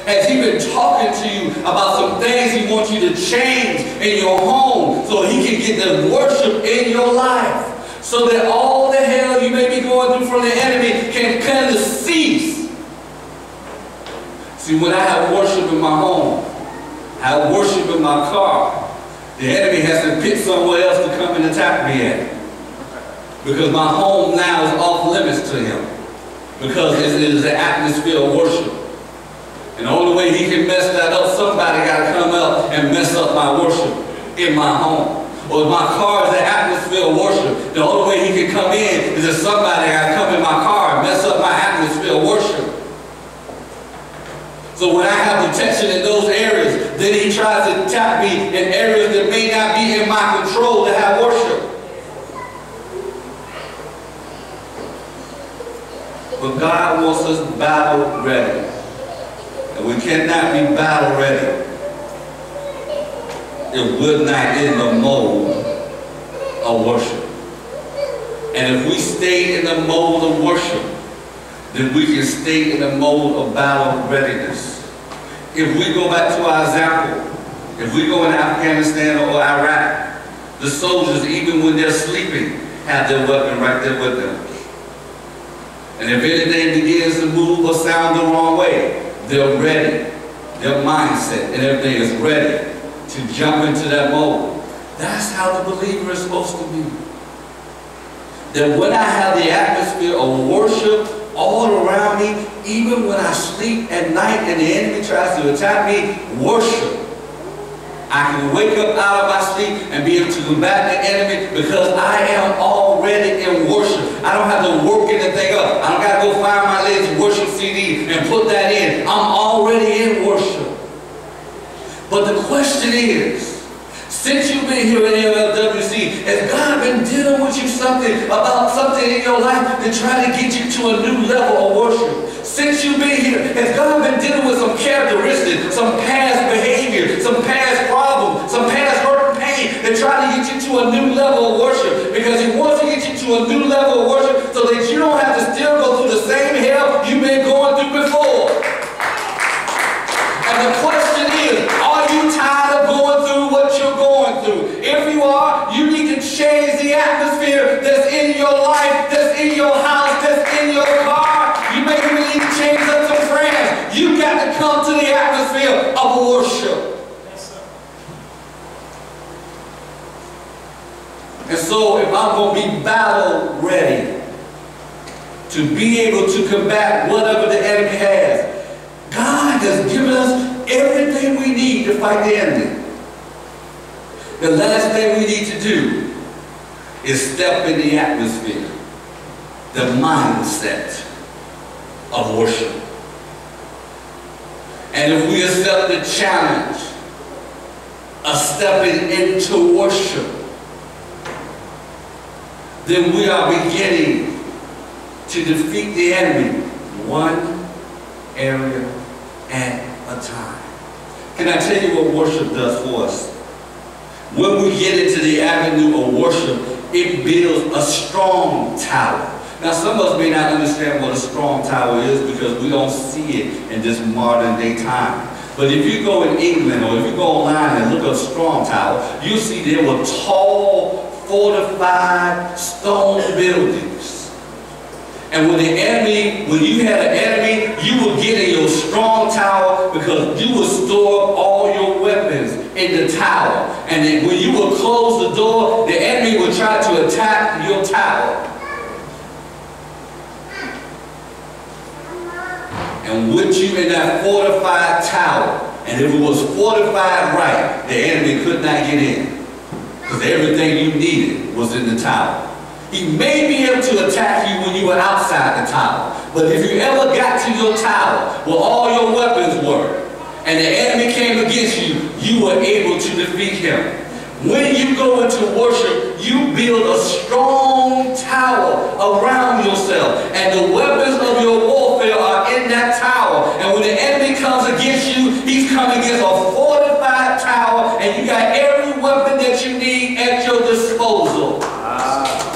Has he been talking to you about some things he wants you to change in your home so he can get the worship in your life? So that all the hell you may be going through from the enemy can kind of cease. See, when I have worship in my home, I have worship in my car, the enemy has to pick somewhere else to come and attack me at. Because my home now is off limits to him. Because it is an atmosphere of worship. And the only way he can mess that up, somebody got to come up and mess up my worship in my home. Or if my car is an atmosphere of worship, the only way he can come in is if somebody got to come in my car and mess up my atmosphere of worship. So when I have protection in those areas, then he tries to attack me in areas that may not be in my control to have worship. But God wants us battle ready. And we cannot be battle ready if we're not in the mode of worship. And if we stay in the mode of worship, then we can stay in the mode of battle readiness. If we go back to our example, if we go in Afghanistan or Iraq, the soldiers, even when they're sleeping, have their weapon right there with them. And if anything begins to move or sound the wrong way, they're ready. Their mindset and everything is ready to jump into that mode. That's how the believer is supposed to be. That when I have the atmosphere of worship all around me, even when I sleep at night and the enemy tries to attack me, worship. I can wake up out of my sleep and be able to combat the enemy because I am already in worship. I don't have to work anything up. I don't got to go find my latest worship CD and put that in. I'm already in worship. But the question is, since you've been here at LLWC, has God been dealing with you about something in your life to try to get you to a new level of worship? Since you've been here, has God been dealing with some characteristics, some past behavior, some past problems, some past hurt and pain that try to get you to a new level of worship? Because he wants to get you to a new level of worship so that you don't have to still go through the same hell you've been going through before. And the question is, are you tired of going through what you're going through? If you are, you need to change the atmosphere that's in your life, that's in your house, that's in your car. You may even need to change up some friends. You got to come to the atmosphere of worship. And so if I'm going to be battle ready to be able to combat whatever the enemy has, God has given us everything we need to fight the enemy. The last thing we need to do is step in the atmosphere, the mindset of worship. And if we accept the challenge of stepping into worship, then we are beginning to defeat the enemy one area at a time. Can I tell you what worship does for us? When we get into the avenue of worship, it builds a strong tower. Now, some of us may not understand what a strong tower is because we don't see it in this modern day time. But if you go in England or if you go online and look up strong tower, you'll see there were tall, fortified stone buildings. And when you had an enemy, you would get in your strong tower because you would store up all your weapons in the tower. And then when you would close the door, the enemy would try to attack your tower. And with you in that fortified tower, and if it was fortified right, the enemy could not get in. Because everything you needed was in the tower. He may be able to attack you when you were outside the tower. But if you ever got to your tower where all your weapons were, and the enemy came against you, you were able to defeat him. When you go into worship, you build a strong tower around yourself. And the weapons of your warfare are in that tower. And when the enemy comes against you, he's coming against a fortified tower, and you got every weapon that you need at your disposal.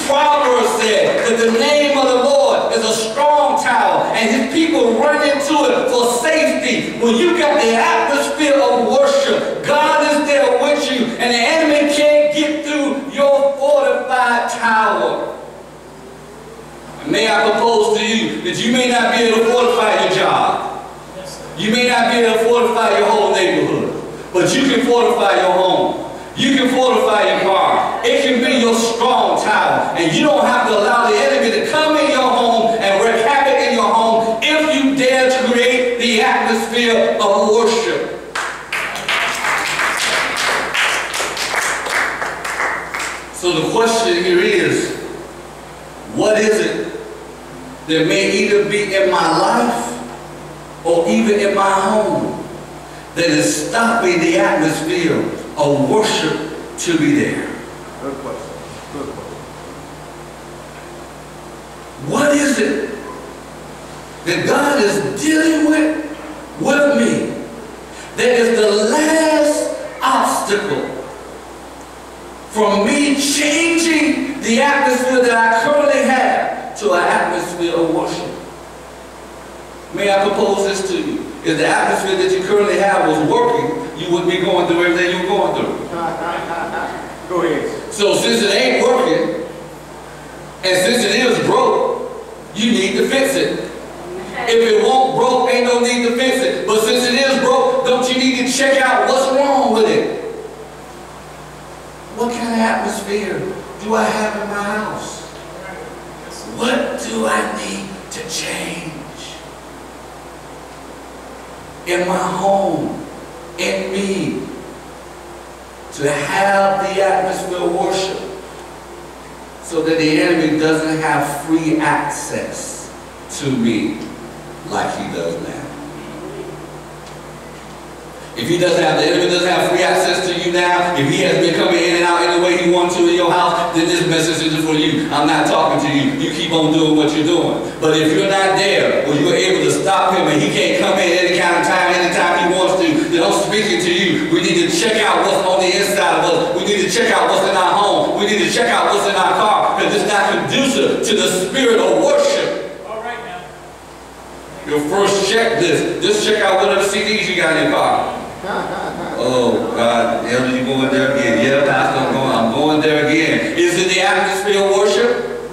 Proverbs said that the name of the Lord is a strong tower, and his people run into it for safety. see, when you got the atmosphere of worship, God is there with you, and the enemy can't get through your fortified tower. And may I propose to you that you may not be able to fortify your job. You may not be able to fortify your whole neighborhood, but you can fortify your home. You can fortify your car. It can be your strong tower. And you don't have to allow the enemy to come in your home and wreak havoc in your home if you dare to create the atmosphere of worship. So the question here is, what is it that may either be in my life or even in my home that is stopping the atmosphere of worship to be there? Good question. Good question. What is it that God is dealing with me that is the last obstacle from me changing the atmosphere that I currently have to an atmosphere of worship? May I propose this to you? If the atmosphere that you currently have was working, you wouldn't be going through everything you're going through. Go ahead. So since it ain't working, and since it is broke, you need to fix it. If it won't broke, ain't no need to fix it. But since it is broke, don't you need to check out what's wrong with it? What kind of atmosphere do I have in my house? What do I need to change? In my home, in me, to have the atmosphere of worship so that the enemy doesn't have free access to me like he does now. If he doesn't have, the enemy doesn't have free access to you now, if he has been coming in and out any way he wants to in your house, then this message isn't for you. I'm not talking to you. You keep on doing what you're doing. But if you're not there, or you're able to stop him and he can't come in any kind of time, anytime he wants to, then I'm speaking to you. We need to check out what's on the inside of us. We need to check out what's in our home. We need to check out what's in our car, because it's not conducive to the spirit of worship. All right now. Your first checklist, just check out whatever CDs you got in your car. Oh, God, Elder, you going there again? Yeah, Pastor, I'm going there again. Is it the atmosphere of worship?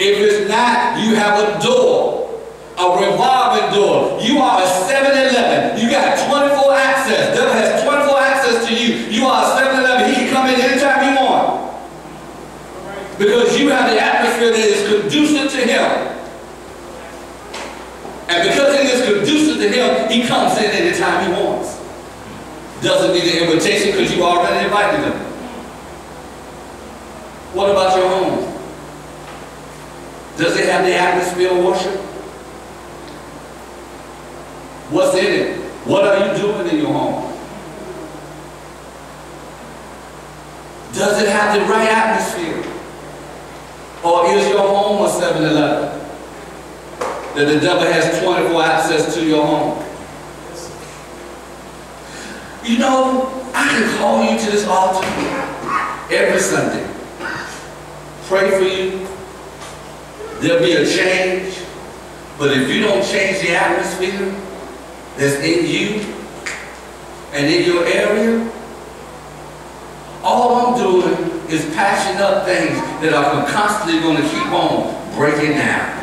If it's not, you have a door, a revolving door. You are a 7-Eleven. You got 24 access. Devil has 24 access to you. You are a 7-Eleven. He can come in anytime he wants. Because you have the atmosphere that is conducive to him. And because it is conducive to him, he comes in anytime he wants. Doesn't need an invitation because you already invited him. What about your home? Does it have the atmosphere of worship? What's in it? What are you doing in your home? Does it have the right atmosphere? Or is your home a 7-Eleven? That the devil has 24 access to your home. You know, I can call you to this altar every Sunday. Pray for you. There'll be a change. But if you don't change the atmosphere that's in you and in your area, all I'm doing is patching up things that are constantly going to keep on breaking down.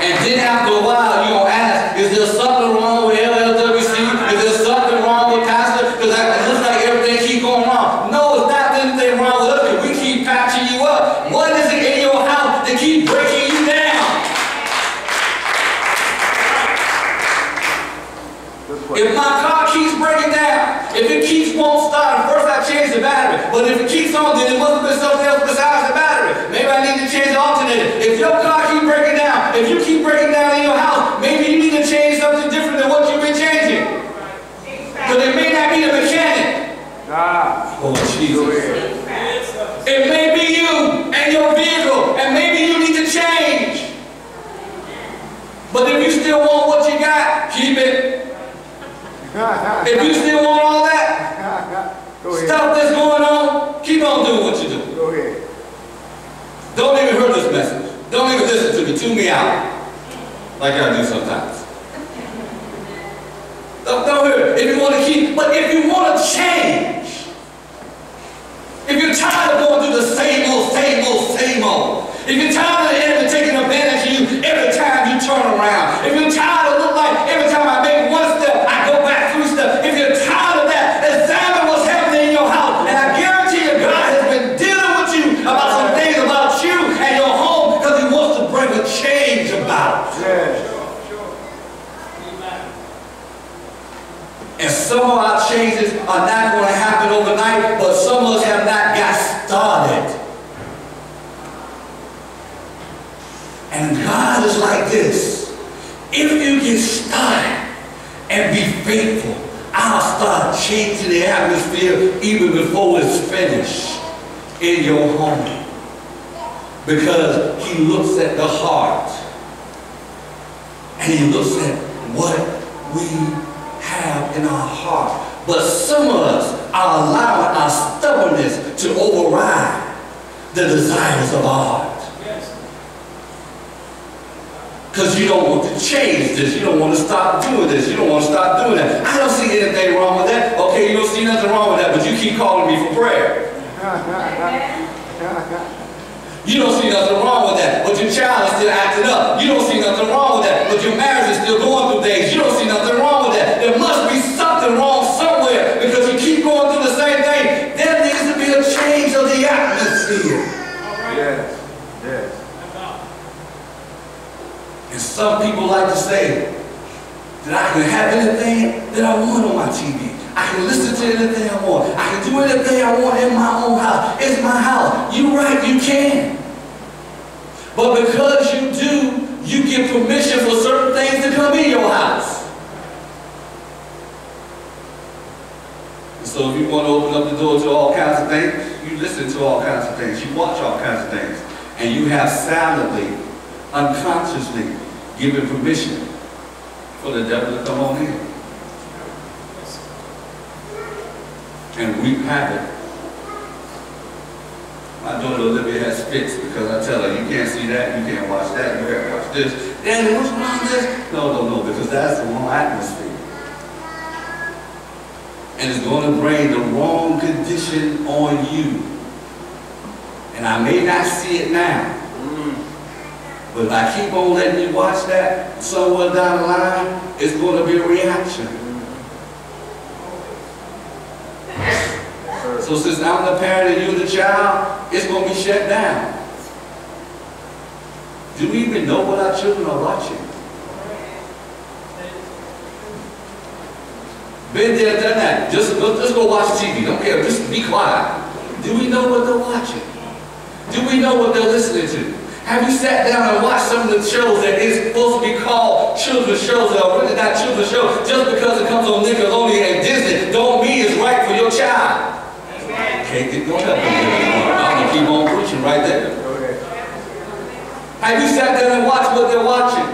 And then after a while, you're going to ask, is there something wrong with LLWC? Is there something wrong with Pastor? Because it looks like everything keeps going wrong. No, it's not anything wrong with us, because we keep patching you up. What is it in your house that keeps breaking you down? If my car keeps breaking down, if it keeps won't start, first I change the battery. But if it keeps on, then it must have been something else besides the battery. Maybe I need to change the alternator. If your car keeps breaking down, if you keep breaking down in your house, maybe you need to change something different than what you've been changing. But it may not be the mechanic. Oh, Jesus. It may be you and your vehicle, and maybe you need to change. But if you still want what you got, keep it. If you still want all that stuff that's going on, keep on doing what you do. Go ahead. Don't even hear this message. Don't took it to me out. Like I do sometimes. Don't hear it. If you want to keep, but if you want to change, if you're tired of going through the same old, same old, same old, if you're tired of the enemy taking advantage of you every time you turn around, if you're tired of look like every time I make one step, I go back 3 steps, if you're tired of that, examine what's happening in your house. And I guarantee you, God has been dealing with you about some things about you and your home because He wants to bring a change about. Yes. And some of our changes are not going to happen overnight, but some of us have not got started. And God is like this. If you get started and be faithful, I'll start changing the atmosphere even before it's finished in your home. Because He looks at the heart. And He looks at what we have in our heart. But some of us are allowing our stubbornness to override the desires of our heart. Because you don't want to change this. You don't want to stop doing this. You don't want to stop doing that. I don't see anything wrong with that. Okay, you don't see nothing wrong with that, but you keep calling me for prayer. You don't see nothing wrong with that, but your child is still acting up. You don't see nothing wrong with that, but your marriage is still going through things. You don't see nothing wrong with that. There must be something wrong somewhere because you keep going through the same thing. There needs to be a change of the atmosphere. Yes. Yes. And some people like to say that I can have anything that I want on my TV. I can listen to anything I want. I can do anything I want in my own house. It's my house. You're right, you can. But because you do, you give permission for certain things to come in your house. And so if you want to open up the door to all kinds of things, you listen to all kinds of things. You watch all kinds of things. And you have silently, unconsciously given permission for the devil to come on in and wreak havoc. My daughter Olivia has fits because I tell her, you can't see that, you can't watch that, you can't watch this. Daddy, what's wrong with this? No, because that's the wrong atmosphere. And it's going to bring the wrong condition on you. And I may not see it now, but if I keep on letting you watch that, somewhere down the line, it's going to be a reaction. So since I'm the parent and you're the child, it's going to be shut down. Do we even know what our children are watching? Been there, done that. Just go watch TV. Don't care. Just be quiet. Do we know what they're watching? Do we know what they're listening to? Have you sat down and watched some of the shows that is supposed to be called children's shows that are really not children's shows? Just because it comes on Nickelodeon and Disney don't mean it's right for your child. Okay, don't help them. I'm going to keep on preaching right there. Have you sat down and watched what they're watching?